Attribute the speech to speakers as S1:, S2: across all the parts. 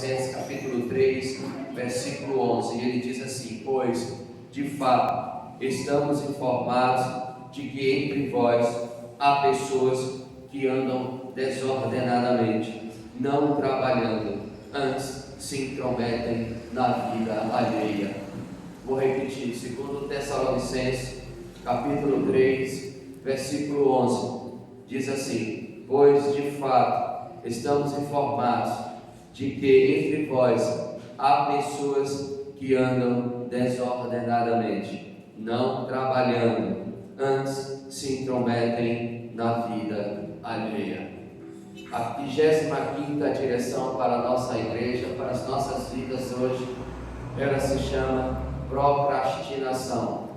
S1: Tessalonicenses, capítulo 3, versículo 11, e ele diz assim: pois, de fato, estamos informados de que entre vós há pessoas que andam desordenadamente, não trabalhando, antes se intrometem na vida alheia. Vou repetir, 2 Tessalonicenses, capítulo 3, versículo 11, diz assim: pois de fato estamos informados de que entre vós há pessoas que andam desordenadamente, não trabalhando, antes se intrometem na vida alheia. A 25ª direção para a nossa igreja, para as nossas vidas hoje, ela se chama procrastinação.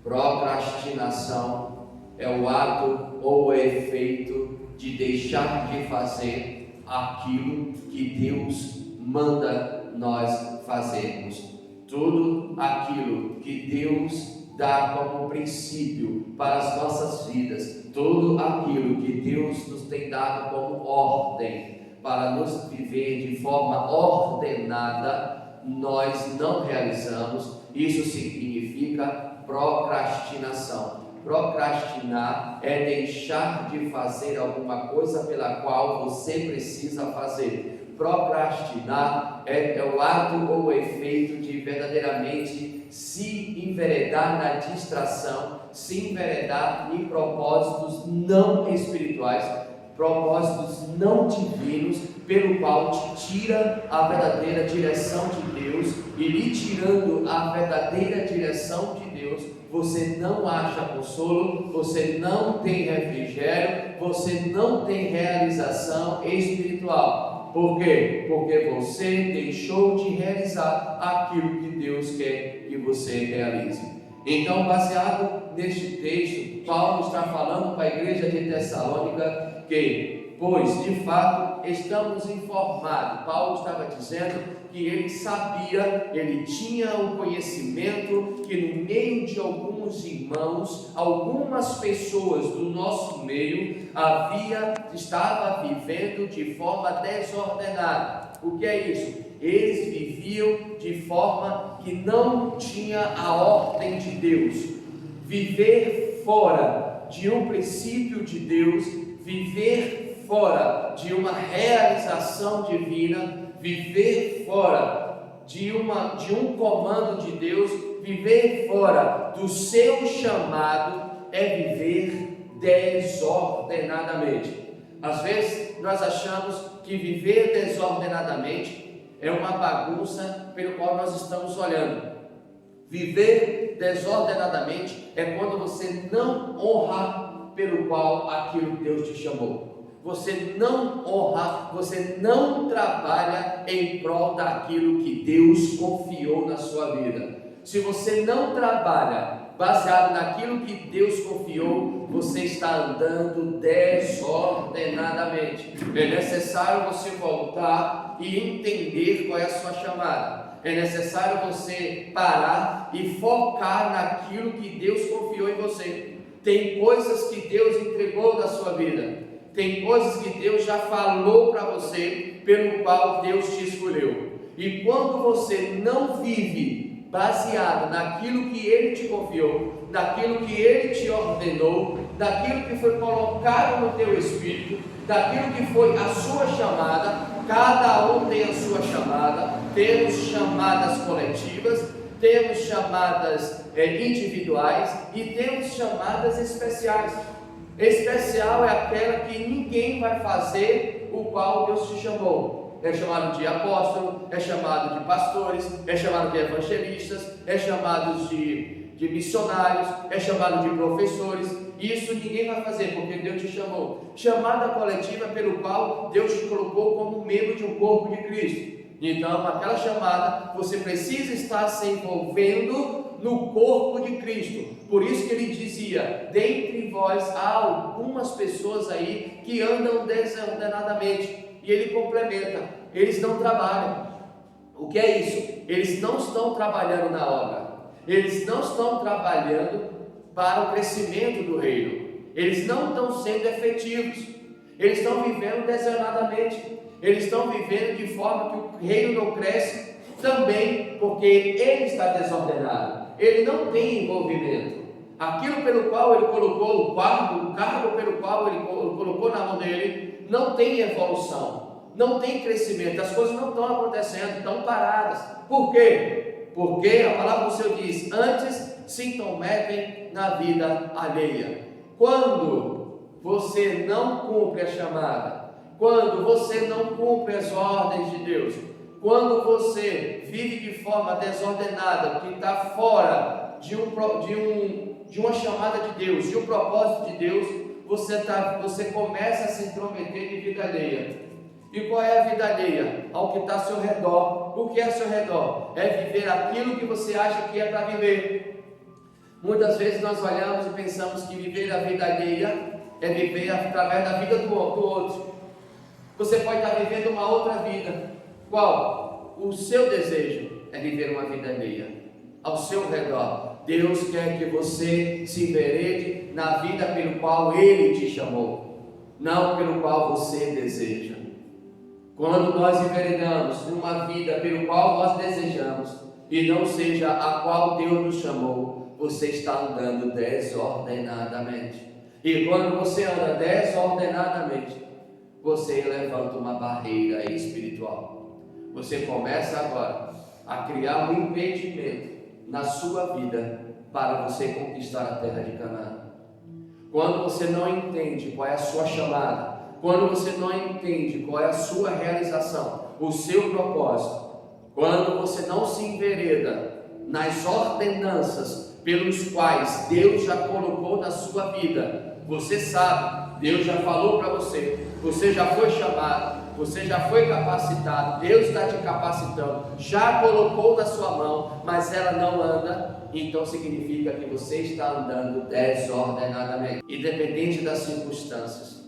S1: Procrastinação é o ato ou o efeito de deixar de fazer aquilo que Deus manda nós fazermos. Tudo aquilo que Deus dá como princípio para as nossas vidas, tudo aquilo que Deus nos tem dado como ordem para nos viver de forma ordenada, nós não realizamos. Isso significa procrastinação. Procrastinar é deixar de fazer alguma coisa pela qual você precisa fazer. Procrastinar é o ato ou o efeito de verdadeiramente se enveredar na distração, se enveredar em propósitos não espirituais, propósitos não divinos, pelo qual te tira a verdadeira direção de Deus, e lhe tirando a verdadeira direção de Deus, você não acha consolo, você não tem refrigério, você não tem realização espiritual. Por quê? Porque você deixou de realizar aquilo que Deus quer que você realize. Então, baseado neste texto, Paulo está falando para a igreja de Tessalônica que, pois, de fato, estamos informados. Paulo estava dizendo que ele sabia, ele tinha o conhecimento que no meio de alguns irmãos, algumas pessoas do nosso meio estava vivendo de forma desordenada. O que é isso? Eles viviam de forma que não tinha a ordem de Deus. Viver fora de um princípio de Deus, viver fora de uma realização divina, viver fora de um comando de Deus, viver fora do seu chamado, é viver desordenadamente. Às vezes nós achamos que viver desordenadamente é uma bagunça pelo qual nós estamos olhando. Viver desordenadamente é quando você não honra pelo qual aquilo que Deus te chamou. Você não honra, você não trabalha em prol daquilo que Deus confiou na sua vida. Se você não trabalha baseado naquilo que Deus confiou, você está andando desordenadamente. É necessário você voltar e entender qual é a sua chamada. É necessário você parar e focar naquilo que Deus confiou em você. Tem coisas que Deus entregou da sua vida. Tem coisas que Deus já falou para você, pelo qual Deus te escolheu. E quando você não vive baseado naquilo que Ele te confiou, naquilo que Ele te ordenou, daquilo que foi colocado no teu espírito, daquilo que foi a sua chamada, cada um tem a sua chamada. Temos chamadas coletivas, temos chamadas individuais e temos chamadas especiais. Especial é aquela que ninguém vai fazer o qual Deus te chamou. É chamado de apóstolo, é chamado de pastores, é chamado de evangelistas, é chamado de missionários, é chamado de professores. Isso ninguém vai fazer porque Deus te chamou. Chamada coletiva pelo qual Deus te colocou como membro de um corpo de Cristo. Então, aquela chamada, você precisa estar se envolvendo no corpo de Cristo. Por isso que ele dizia: dentre vós há algumas pessoas aí que andam desordenadamente. E ele complementa: eles não trabalham. O que é isso? Eles não estão trabalhando na obra. Eles não estão trabalhando para o crescimento do reino. Eles não estão sendo efetivos. Eles estão vivendo desordenadamente. Eles estão vivendo de forma que o reino não cresce também porque ele está desordenado. Ele não tem envolvimento. Aquilo pelo qual ele colocou o cargo pelo qual ele colocou na mão dele, não tem evolução, não tem crescimento, as coisas não estão acontecendo, estão paradas. Por quê? Porque a palavra do Senhor diz: antes se intrometem na vida alheia. Quando você não cumpre a chamada, quando você não cumpre as ordens de Deus, quando você vive de forma desordenada, que está fora de uma chamada de Deus, de um propósito de Deus, você começa a se intrometer em vida alheia. E qual é a vida alheia? Ao que está ao seu redor. O que é ao seu redor? É viver aquilo que você acha que é para viver. Muitas vezes nós olhamos e pensamos que viver a vida alheia é viver através da vida do outro. Você pode estar vivendo uma outra vida. Qual? O seu desejo é viver uma vida alheia. Ao seu redor, Deus quer que você se enverede na vida pelo qual Ele te chamou, não pelo qual você deseja. Quando nós enveredamos numa vida pelo qual nós desejamos e não seja a qual Deus nos chamou, você está andando desordenadamente. E quando você anda desordenadamente, você levanta uma barreira espiritual. Você começa agora a criar um impedimento na sua vida para você conquistar a terra de Canaã. Quando você não entende qual é a sua chamada, quando você não entende qual é a sua realização, o seu propósito, quando você não se envereda nas ordenanças pelos quais Deus já colocou na sua vida, você sabe, Deus já falou para você, você já foi chamado, você já foi capacitado, Deus está te capacitando, já colocou na sua mão, mas ela não anda, então significa que você está andando desordenadamente. Independente das circunstâncias,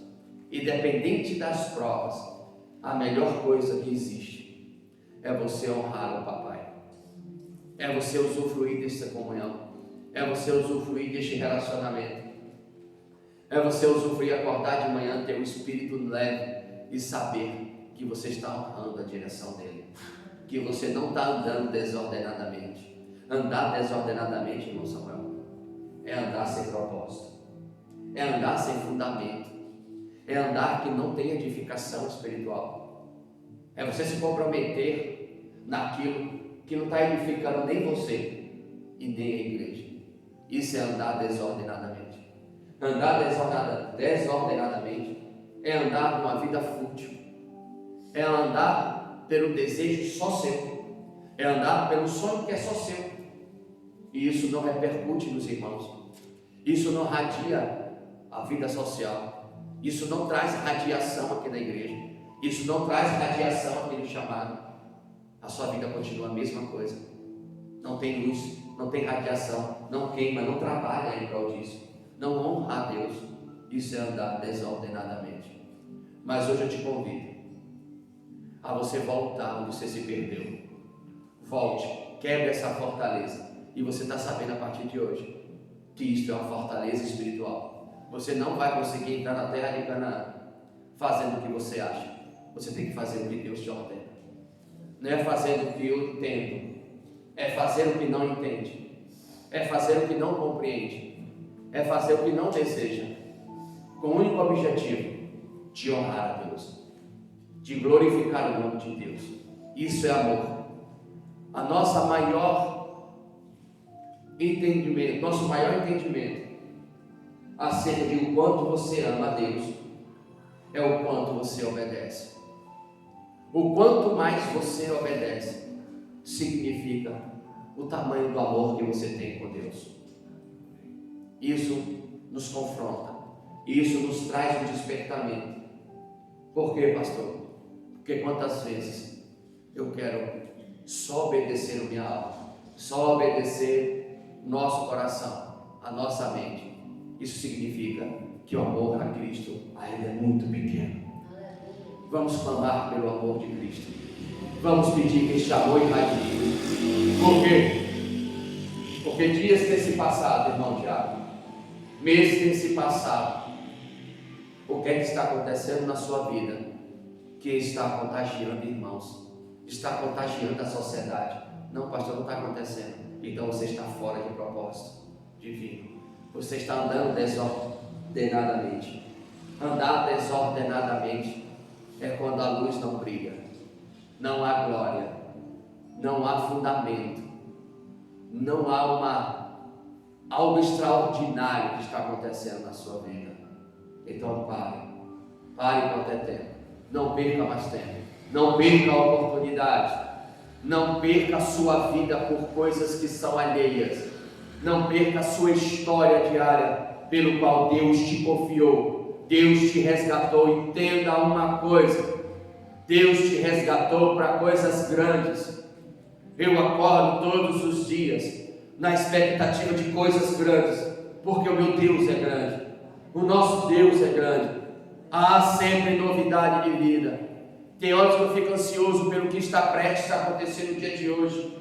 S1: independente das provas, a melhor coisa que existe é você honrar o papai, é você usufruir dessa comunhão, é você usufruir deste relacionamento, é você usufruir, acordar de manhã, ter um espírito leve e saber que você está honrando a direção dele, que você não está andando desordenadamente. Andar desordenadamente, irmão Samuel, é andar sem propósito, é andar sem fundamento, é andar que não tem edificação espiritual, é você se comprometer naquilo que não está edificando nem você e nem a igreja. Isso é andar desordenadamente. Andar desordenadamente é andar numa vida fútil, é andar pelo desejo só seu, é andar pelo sonho que é só seu, e isso não repercute nos irmãos, isso não radia a vida social, isso não traz radiação aqui na igreja, isso não traz radiação aqui no chamado. A sua vida continua a mesma coisa, não tem luz, não tem radiação, não queima, não trabalha em prol disso, não honra a Deus. Isso é andar desordenadamente. Mas hoje eu te convido a você voltar onde você se perdeu. Volte, quebre essa fortaleza, e você está sabendo a partir de hoje que isto é uma fortaleza espiritual. Você não vai conseguir entrar na terra de Canaã fazendo o que você acha. Você tem que fazer o que Deus te ordena. Não é fazendo o que eu entendo, é fazer o que não entende, é fazer o que não compreende, é fazer o que não deseja, com o único objetivo de honrar a Deus, de glorificar o nome de Deus. Isso é amor. A nosso maior entendimento acerca de o quanto você ama a Deus é o quanto você obedece. O quanto mais você obedece significa o tamanho do amor que você tem com Deus. Isso nos confronta, isso nos traz um despertamento. Por quê, pastor? Porque quantas vezes eu quero só obedecer a minha alma, só obedecer o nosso coração, a nossa mente. Isso significa que o amor a Cristo ainda é muito pequeno. Vamos clamar pelo amor de Cristo. Vamos pedir que este amor irradie. Por quê? Porque dias têm se passado, irmão Tiago. Meses têm se passado. O que é que está acontecendo na sua vida que está contagiando, irmãos, está contagiando a sociedade. Não, pastor, não está acontecendo. Então você está fora de propósito divino. Você está andando desordenadamente. Andar desordenadamente é quando a luz não brilha, não há glória, não há fundamento, não há algo extraordinário que está acontecendo na sua vida. Então pare enquanto é tempo, não perca mais tempo, não perca a oportunidade, não perca a sua vida por coisas que são alheias, não perca a sua história diária pelo qual Deus te confiou. Deus te resgatou. Entenda uma coisa: Deus te resgatou para coisas grandes. Eu acordo todos os dias na expectativa de coisas grandes, porque o meu Deus é grande, o nosso Deus é grande. Há sempre novidade de vida. Tem horas que eu fico ansioso pelo que está prestes a acontecer no dia de hoje,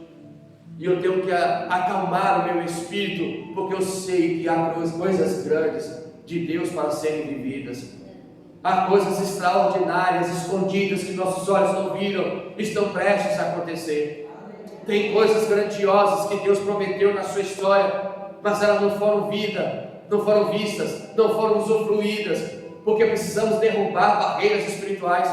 S1: e eu tenho que acalmar o meu espírito, porque eu sei que há coisas grandes de Deus para serem vividas. Há coisas extraordinárias, escondidas, que nossos olhos não viram, estão prestes a acontecer. Tem coisas grandiosas que Deus prometeu na sua história, mas elas não foram vistas, não foram usufruídas, porque precisamos derrubar barreiras espirituais,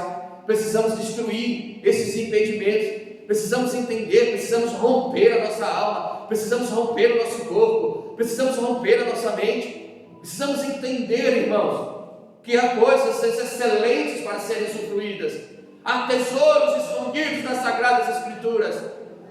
S1: precisamos destruir esses impedimentos, precisamos entender, precisamos romper a nossa alma, precisamos romper o nosso corpo, precisamos romper a nossa mente. Precisamos entender, irmãos, que há coisas excelentes para serem usufruídas. Há tesouros escondidos nas Sagradas Escrituras.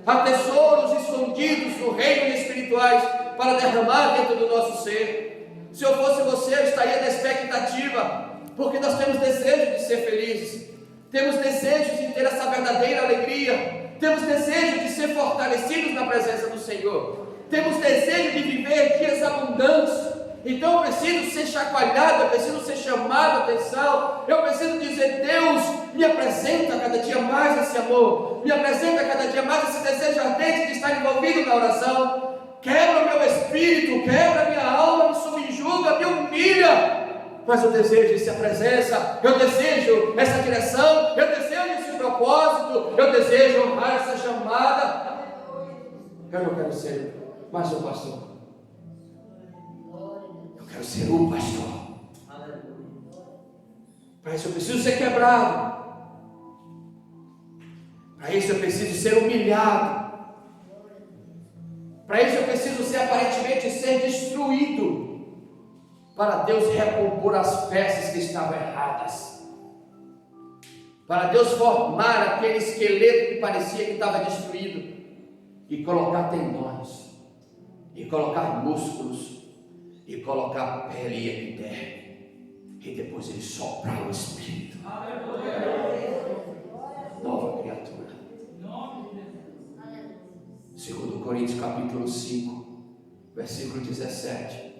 S1: Há tesouros escondidos no reino espirituais para derramar dentro do nosso ser. Se eu fosse você, eu estaria na expectativa, porque nós temos desejo de ser felizes, temos desejo de ter essa verdadeira alegria, temos desejo de ser fortalecidos na presença do Senhor, temos desejo de viver dias abundantes. Então eu preciso ser chacoalhado, eu preciso ser chamado a atenção, eu preciso dizer: Deus, me apresenta cada dia mais esse amor, me apresenta cada dia mais esse desejo ardente de estar envolvido na oração. Quebra o meu espírito, quebra a minha alma, me subjuga, me humilha, mas eu desejo essa presença, eu desejo essa direção, eu desejo esse propósito, eu desejo honrar essa chamada. Eu não quero ser mais um pastor, eu quero ser o pastor. Para isso eu preciso ser quebrado, para isso eu preciso ser humilhado, para isso eu preciso aparentemente ser destruído, para Deus recompor as peças que estavam erradas, para Deus formar aquele esqueleto que parecia que estava destruído, e colocar tendões, e colocar músculos, e colocar pele e epiderme, e depois Ele soprar o Espírito. Nova criatura. 2 Coríntios capítulo 5, versículo 17.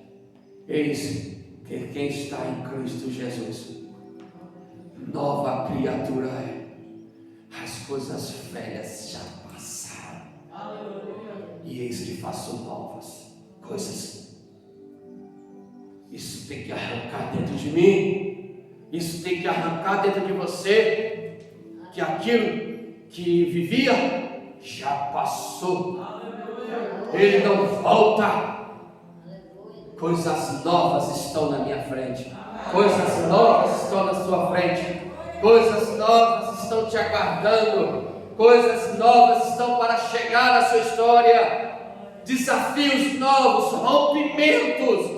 S1: Eis que quem está em Cristo Jesus, nova criatura é. As coisas velhas já passaram, e eis que faço novas coisas. Isso tem que arrancar dentro de mim, isso tem que arrancar dentro de você, que aquilo que vivia já passou, ele não volta. Coisas novas estão na minha frente, coisas novas estão na sua frente, coisas novas estão te aguardando, coisas novas estão para chegar na sua história, desafios novos, rompimentos,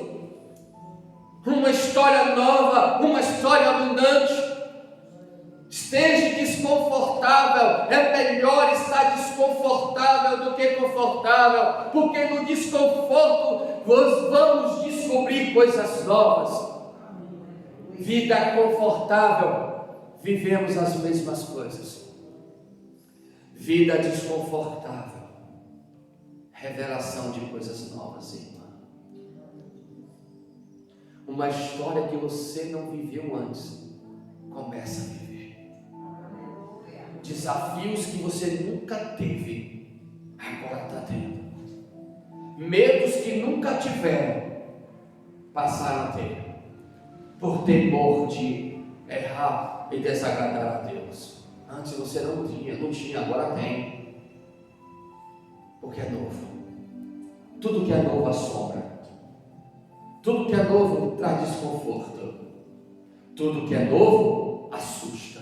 S1: uma história nova, uma história abundante. Esteja desconfortável, é melhor estar desconfortável do que confortável, porque no desconforto nós vamos descobrir coisas novas. Vida confortável, vivemos as mesmas coisas. Vida desconfortável, revelação de coisas novas, irmã. Uma história que você não viveu antes, começa a viver. Desafios que você nunca teve, agora está tendo. Medos que nunca tiveram, passaram a ter, por temor de errar, e desagradar a Deus. Antes você não tinha, agora tem. Porque é novo. Tudo que é novo assombra. Tudo que é novo traz desconforto. Tudo que é novo assusta.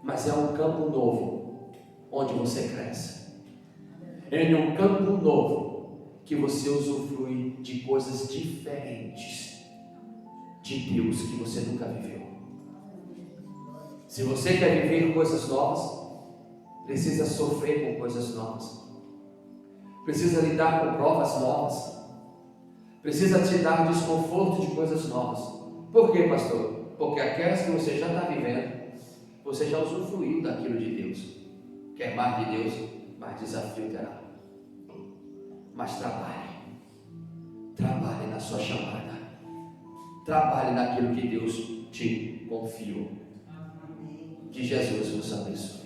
S1: Mas é um campo novo onde você cresce. É em um campo novo que você usufrui de coisas diferentes de Deus que você nunca viveu. Se você quer viver coisas novas, precisa sofrer com coisas novas. Precisa lidar com provas novas. Precisa te dar desconforto de coisas novas. Por quê, pastor? Porque aquelas que você já está vivendo, você já usufruiu daquilo de Deus. Quer mais de Deus? Mais desafio terá. Mas trabalhe. Trabalhe na sua chamada. Trabalhe naquilo que Deus te confiou. Que Jesus vos abençoe.